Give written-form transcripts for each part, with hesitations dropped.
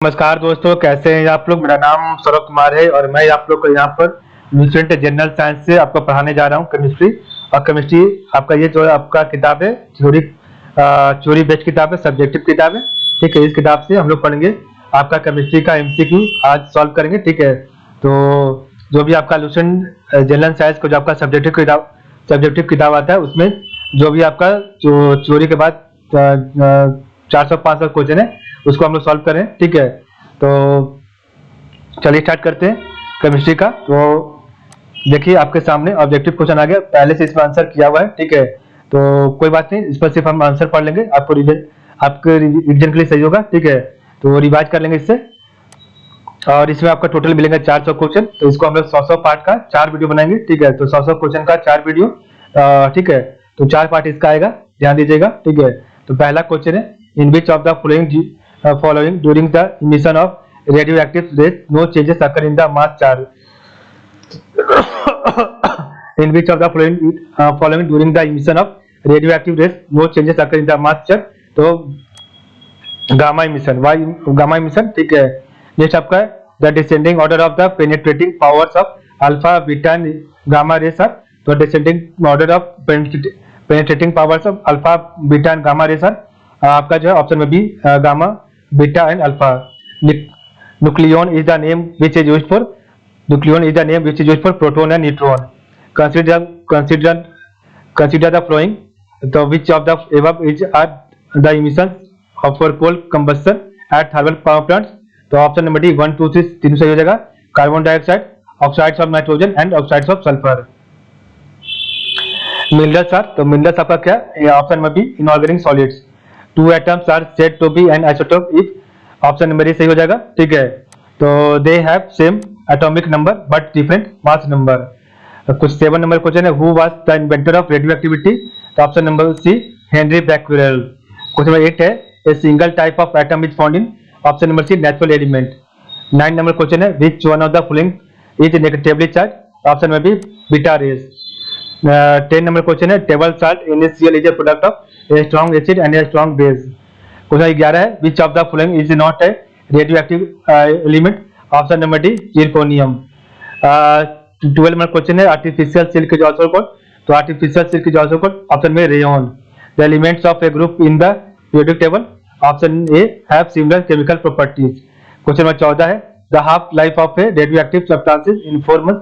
नमस्कार दोस्तों, कैसे हैं आप लोग। मेरा नाम सौरभ कुमार है और मैं आप लोग को यहाँ पर न्यूट्रिएंट जनरल साइंस से आपको पढ़ाने जा रहा हूँ केमिस्ट्री। और केमिस्ट्री आपका ये जो आपका किताब है थ्योरी बेस्ड किताब है, सब्जेक्टिव किताब है। ठीक है, इस किताब से हम लोग पढ़ेंगे आपका केमिस्ट्री का एमसीक्यू आज सॉल्व करेंगे। ठीक है, तो जो भी आपका न्यूट्रिएंट जनरल साइंस को जो आपका सब्जेक्टिव किताब आता है उसमें जो भी आपका जो थ्योरी के बाद 400-500 क्वेश्चन है उसको हम लोग सॉल्व करें। ठीक है, तो चलिए स्टार्ट करते हैं केमिस्ट्री का। तो देखिए आपके सामने ऑब्जेक्टिव क्वेश्चन आ गया, पहले से इसमें आंसर किया हुआ है। ठीक है, तो कोई बात नहीं, इस पर सिर्फ हम आंसर पढ़ लेंगे, आपके रिवीजन के लिए सही होगा। ठीक है, तो रिवाइज कर लेंगे इससे। और इसमें आपका टोटल मिलेंगे 400 क्वेश्चन। तो इसको हम लोग 100 पार्ट का 4 वीडियो बनाएंगे। ठीक है, तो 100 क्वेश्चन का 4 वीडियो। ठीक है, तो 4 पार्ट इसका आएगा, ध्यान दीजिएगा। ठीक है, तो पहला क्वेश्चन है, in which of the following during the emission of radioactive rays no changes occur in the mass charge in which of the following during the emission of radioactive rays no changes occur in the mass charge। तो gamma emission, gamma emission. ठीक है, next आपका है the descending order of the penetrating powers of alpha beta gamma rays are. तो descending order of penetrating powers of alpha beta and gamma rays are आपका जो है option में B, gamma beta and alpha. Nucleon is the name which is used for proton and neutron. Consider the following, तो which of the above is are the emissions for coal combustion at thermal power plants. तो option number D 1 2 3 तीनों सही हो जाएगा। Carbon dioxide, oxides of nitrogen and oxides of sulphur. Minerals are, तो minerals आपका क्या है, ऑप्शन में B inorganic solids. 2 atoms are said to be an isotope if option number A सही हो जाएगा। ठीक है, तो they have same atomic number but different mass number. कुछ 7 नंबर क्वेश्चन है, who was the inventor of radioactivity. तो option number C Henri Becquerel. Question number 8 है, a single type of atom is found in option number C natural element. 9 number question है, which one of the following is negatively charge. Option number B beta rays. 10 number question है, table salt NaCl is a product of a strong acid and a strong base। क्वेश्चन 11 है, which of the following is not a radioactive element। Option number D zirconium। 12 number question है, artificial silk is also called। तो artificial silk is also called option में rayon। the elements of a group in the periodic table option A have similar chemical properties। Question number 14 है, the half life of a radioactive substance is in 4 months,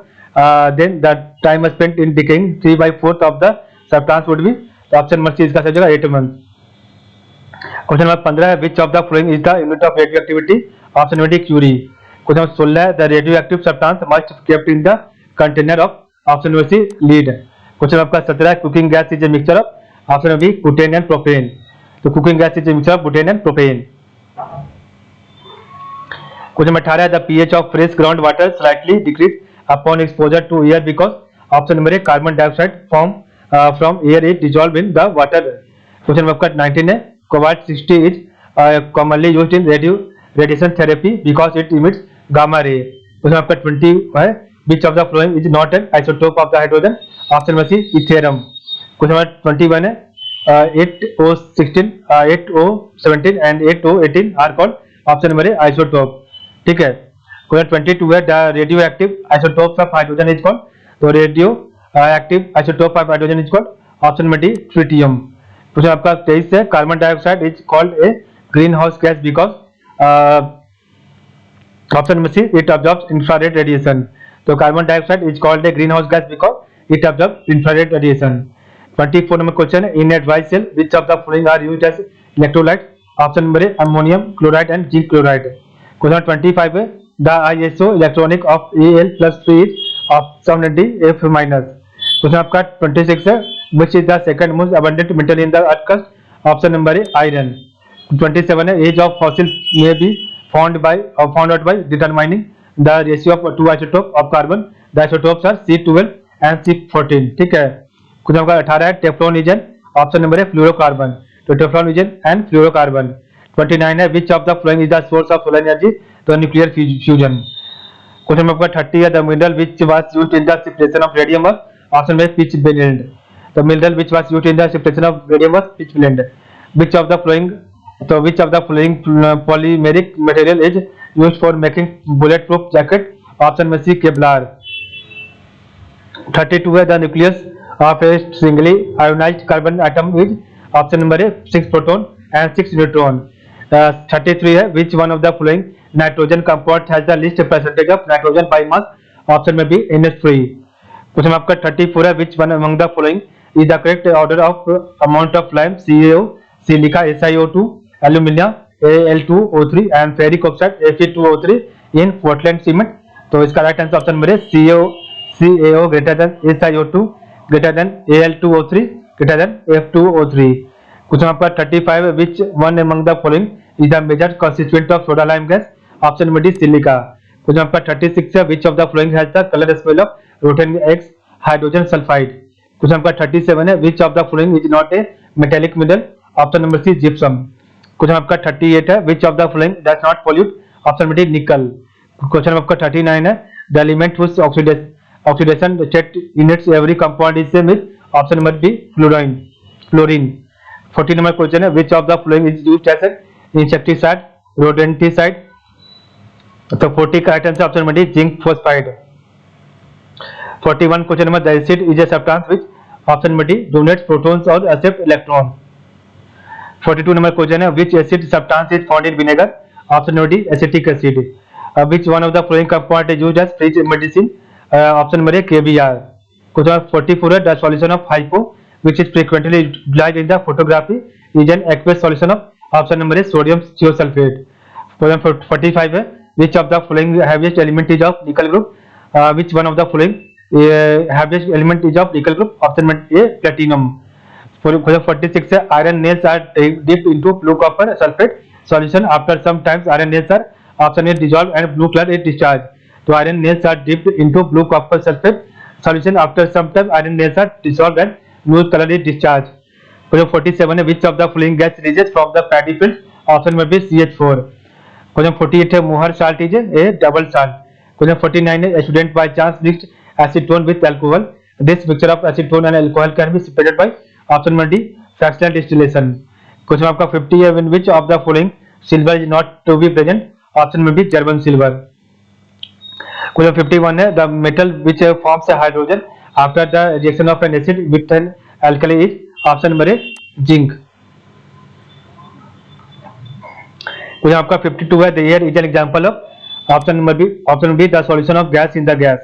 then the time spent in decaying 3/4 of the substance would be। तो option number C इसका सही होगा 8 month. Question number 15 है, which of the following is the unit of radioactivity. Option number D curie. Question number 16 है, the radioactive substance must kept in the container of option number C lead. Question आपका 17 है, cooking gas is a mixture of option number B butane and propane. तो cooking gas is a mixture of butane and propane. Question number 18 है, the pH of fresh ground water slightly decrease upon exposure to air because option number A carbon dioxide form from air is dissolved in the water। Question number 19 है, cobalt 60 is commonly used in radiation therapy because it emits gamma ray। Question number 20 है, which of the following is not an isotope of the hydrogen। Option number C ethereum. Question number 21 है, 8O16 8O17 and 8O18 are called option number A isotope. ठीक है, question 22 है, the radioactive isotopes of hydrogen is called। तो radioactive isotope of hydrogen is called option number D tritium. Question आपका 23 है, carbon dioxide is called a greenhouse gas because option number C it absorbs infrared radiation. तो carbon dioxide is called a greenhouse gas because it absorbs infrared radiation. 24 number question है, in a dry cell which of the following are used as electrolyte. Option number A ammonium chloride and zinc chloride. Question 25 है, the ISO electronic of Al+3 is option number D F-। Question आपका 26 है, which is the second most abundant metal in the earth crust। Option number A iron. 27 है, age of fossil may be found out by determining the ratio of 2 isotopes of carbon। the isotopes are C12 and C14। ठीक है, question आपका 18 है, Teflon is an option number A fluorocarbon. तो Teflon is an fluorocarbon. 29 है, which of the following is the source of solar energy। तो nuclear fusion. Question number 30 है, the mineral which was used in the separation of radium was option में pitchblende. The mineral which was used in the separation of radium was pitchblende। Which of the following तो which of the following polymeric material is used for making bullet proof jacket? Option में सी Kevlar. 32 है the nucleus of A singly ionised carbon atom is? Option number A 6 proton and 6 neutron. 33 है which one of the following nitrogen compound has the least percentage of nitrogen by mass? Option में B NH3। Question आपका 34 है which one among the following is the correct order of amount of lime? CaO, C लिखा SiO2, aluminium Al2O3 and ferric oxide Fe2O3 in Portland cement. तो इसका right answer option number है CaO greater than SiO2 greater than Al2O3 greater than F2O3। Question आपका 35 है which one among the following is the major constituent of soda lime gas? Option number D silica. Question आपका 36 है which of the following has the colour smell of rotten eggs? Hydrogen sulphide. Question आपका 37 है which of the following is not a metallic mineral? Option number C gypsum. Question आपका 38 है which of the following does not pollute? Option number D nickel. Question आपका 39 है the element whose oxidation state in its every compound is same is? Option number B fluorine. 40 number question है which of the following is used as N insecticide rodenticide? तो 40 का right answer option number D zinc phosphide. 41 question number the acid is a substance which? Option number D donates protons और accept electron. 42 number question है which acid substance is found in vinegar? Option number D acetic acid. Which one of the following compound is used as fridge medicine? Option number A KBr। Question 44 है the solution of hypo which is frequently utilized in the photography is an aqueous solution of? Option number A sodium thiosulphate. Question 45 है which of the following heaviest element is of nickel group? Which one of the following heaviest element is of nickel group? Option number A platinum। Question 46 है iron nails are dipped into blue copper sulfate solution after some times iron nails are? Option A dissolved and blue color is discharged। तो iron nails are dipped into blue copper sulfate solution after some time iron nails are dissolved and blue color is discharged। Question 47 है which of the following gas releases from the paddy field? Option में B CH4। Question 48 है Mohr salt is a double salt. Question 49 है student by chance mixed acetone with alcohol, this mixture of acetone and alcohol can be separated by? Option number D fractional distillation. Question आपका 50 है when which of the following silver is not to be present? Option number B German silver. Question 51 है the metal which forms hydrogen after the reaction of an acid with an alkali is? Option number A zinc. Question आपका 52 है the air is an example of? Option number B the solution of gas in the gas.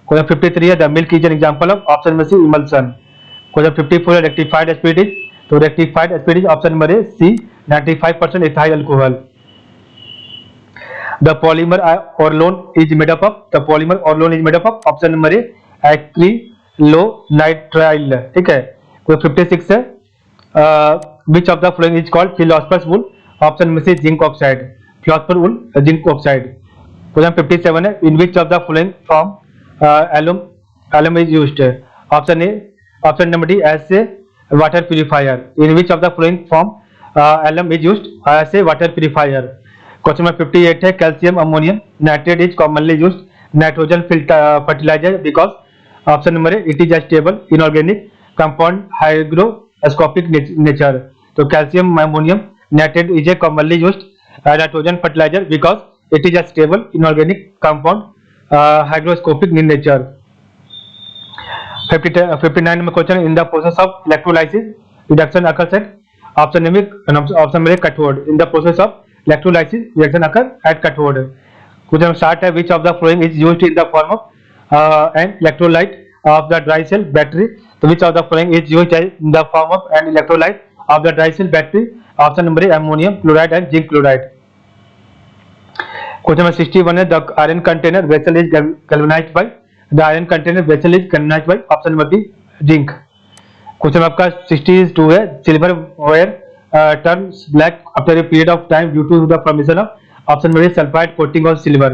Question 53 है the milk is an example of? Option number C emulsion. Question 54 है rectified spirit is? तो rectified spirit option number A C 95% ethyl alcohol. The polymer Orlon is made up of? The polymer Orlon is made up of? Option number A acrylonitrile. ठीक है। कोई 56 है which of the following is called philosopher's wool? Option में से zinc oxide. Philosopher wool zinc oxide. Question 57 है in which of the following form alum is used? Option A option number D as a water purifier. In which of the following form alum is used as a water purifier? Question number 58 है calcium ammonium nitrate is commonly used nitrogen fertiliser because? Option number A it is a stable inorganic compound hygroscopic nature. तो calcium ammonium nitrate is a commonly used nitrogen fertiliser because it is a stable inorganic compound hygroscopic in nature. 59 में question in the process of electrolysis reduction occurs at? Option number A cathode. In the process of electrolysis reduction occur at cathode. Question 60 है which of the following is used in the form of an electrolyte of the dry cell battery? So which of the following is used in the form of an electrolyte of the dry cell battery? Option number A ammonium chloride and zinc chloride। Question number 61 है the iron container vessel is galvanized by? The iron container vessel is galvanized by? Option number B zinc। Question आपका 62 है silver ware turns black after a period of time due to the formation of? Option number A sulfide coating of silver।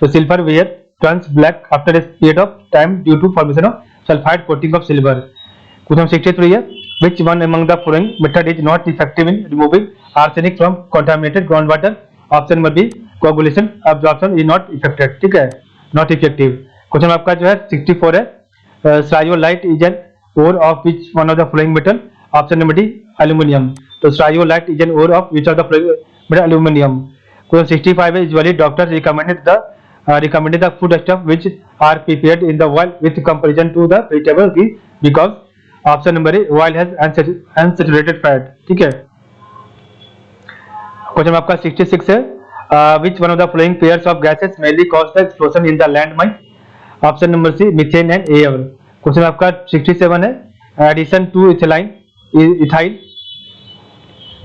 तो silver ware turns black after a period of time due to formation of sulfide coating of silver। Question 63 है which one among the following method is not effective in removing arsenic from contaminated groundwater? Option number B coagulation absorption is not effective। ठीक है, not effective। Question आपका जो है 64 है cryolite is an ore of which one of the following metal? Option number D aluminum. तो Striolite is an ore of which of the following metal? Aluminum. Question 65 है usually doctors recommended the foodstuff which are prepared in the oil with comparison to the vegetable because option number A oil has unsaturated fat. ठीक है. Question आपका 66 है which one of the following pairs of gases mainly cause the explosion in the landmine? Option number C methane and air. Question आपका 67 है addition to ethyl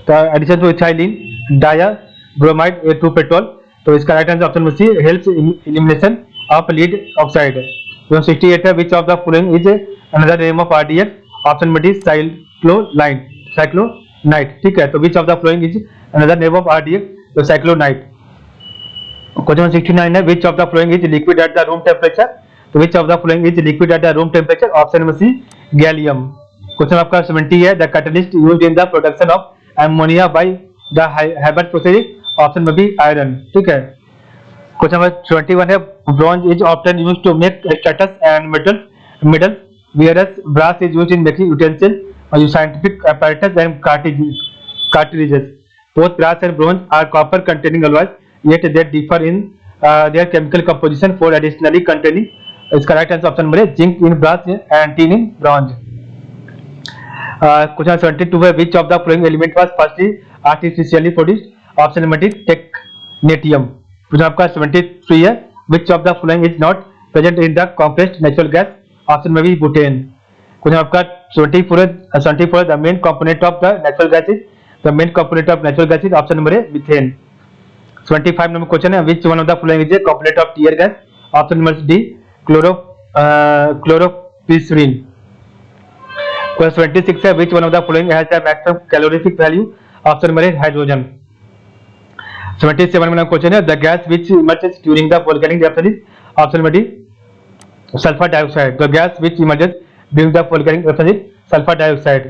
तो addition to ethylene dibromide to petrol. तो इसका right answer option number C helps elimination of lead oxide. 68 है which of the following is another name of RDF? Option number D cyclonite. ठीक है, तो which of the following is another name of RDF? तो cyclonite. Question 69 है which of the following is liquid at the room temperature? तो which of the following is liquid at the room temperature? Option number C gallium. Question आपका 70 है the catalyst used in the production of ammonia by the Haber process? Option number B iron. ठीक है. Question number 21 है bronze is often used to make statues and metal whereas brass is used in making utensil or scientific apparatus and cartridges. Both brass and bronze are copper containing alloys, yet they differ in their chemical composition for additionally containing. इसका right answer option number है zinc in brass and tin in bronze. Question 72 है which of the following element was firstly artificially produced? Option number D technetium. Question आपका 73 है which of the following is not present in the compressed natural gas? Option में B butane. Question आपका 74 the main component of the natural gas is? The main component of natural gas is option number A methane. 75 number question है which one of the following is a component of tear gas? Option number D chloropicrin. Question 76 है which one of the following has the maximum calorific value? Option number A hydrogen. 77 number question है the gas which emerges during the volcanic eruption is? Option number D sulfur dioxide. The gas which emerges during the volcanic eruption is sulfur dioxide.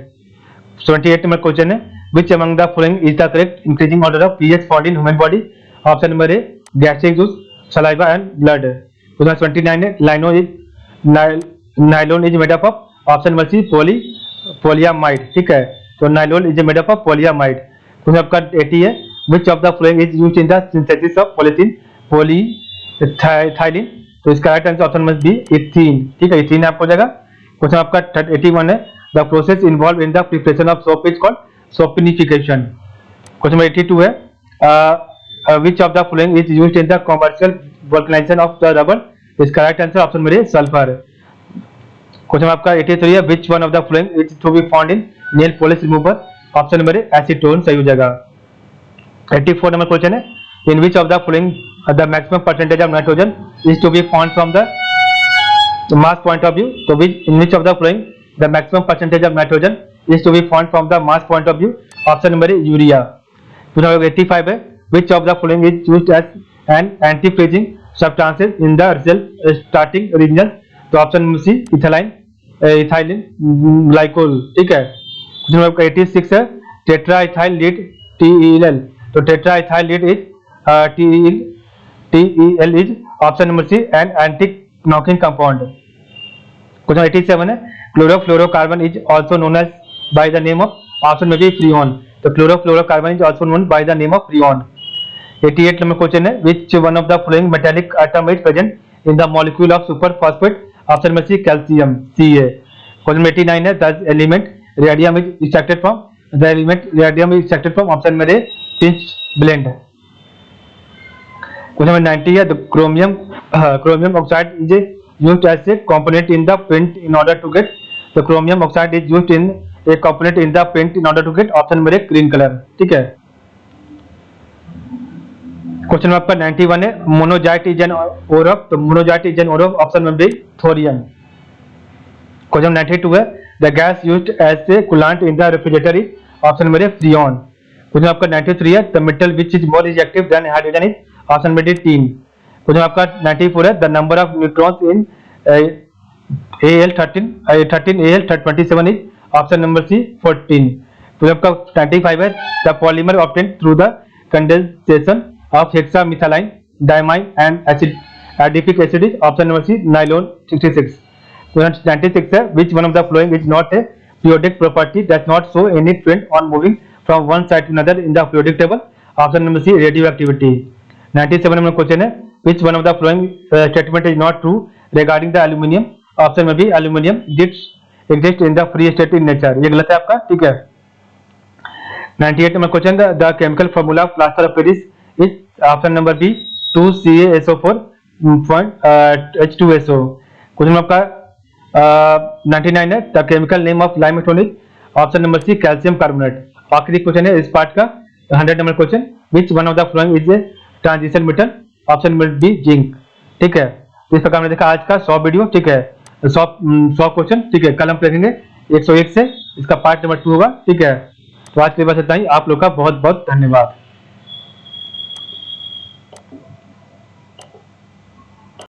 78 number question है which among the following is the correct increasing order of pH found in human body? Option number A gastric juice, saliva and blood. Question 29 है nylon is made up of? Option number C polyamide. ठीक है, तो nylon is made up of polyamide. question आपका 80 है which of the following is used in the synthesis of polyethylene? तो इसका right answer option number B ethene. ठीक है, ethene आपको हो जाएगा. क्वेश्चन आपका 81 है the process involve in the preparation of soap is called saponification. Question number 82 है which of the following is used in the commercial vulcanization of the rubber? इसका right answer option number A sulphur. Question आपका 83 है which one of the following is to be found in nail polish remover? Option number A acetone सही हो जाएगा. 84 number question है in which of the following the maximum percentage of nitrogen is to be found from the mass point of view? So in which of the following the maximum percentage of nitrogen is to be found from the mass point of view? Option number A urea. 85 है which of the following is used as an anti-freezing substances in the cell starting reaction? तो option number C ethylene glycol. ठीक है. 86 है tetraethyl lead TEL. तो tetraethyl lead is TEL is option number C an anti-knocking compound. Question 87 है chlorofluorocarbon is also known as by the name of? option में भी freon. तो chlorofluorocarbon is also known by the name of freon. 88 number question है which one of the following metallic atom is present in the molecule of superphosphate? option में C calcium C है. Question 89 है the element radium is extracted from? the element radium is extracted from option में pinch blend. Question number 90 है the chromium oxide is used as a component in the paint in order to get? the chromium oxide is used in a component in the paint in order to get? option number A green color. ठीक है. Question आपका 91 है monazite is an ore of? तो monazite is an ore of option number B thorium. Question 92 है the gas used as a coolant in the refrigerator is? Option number A freon. Question आपका 93 है the metal which is more reactive than hydrogen is? Option number D tin. Question आपका 94 है the number of neutrons in Al13 is? Option number C 14. Question आपका 95 है the polymer obtained through the condensation of hexamethyl diamine and adipic acid is? Option number C nylon 66. Question 96 है which one of the following is not A periodic property does not show any trend on moving from one side to another in the periodic table. Option number C, radioactivity. 97 number question है, which one of the following statement is not true regarding the aluminium? Option में भी aluminium exist in the free state in nature, ये गलत है आपका, ठीक है। 98 number question, the chemical formula of plaster of Paris is option number B 2CaSO4 H2SO। Question आपका 99 है, the chemical name of limestone is option number C calcium carbonate. आखिरी question है इस पार्ट का 100 number question, which one of the following is a transition metal? Option number B zinc, ठीक है। इस प्रकार हमने देखा आज का 100 वीडियो, ठीक है, 100 क्वेश्चन, ठीक है। कल हम देखेंगे 101 से, इसका पार्ट नंबर 2 होगा, ठीक है। तो आज के लिए बस इतना ही। आप लोग का बहुत बहुत धन्यवाद।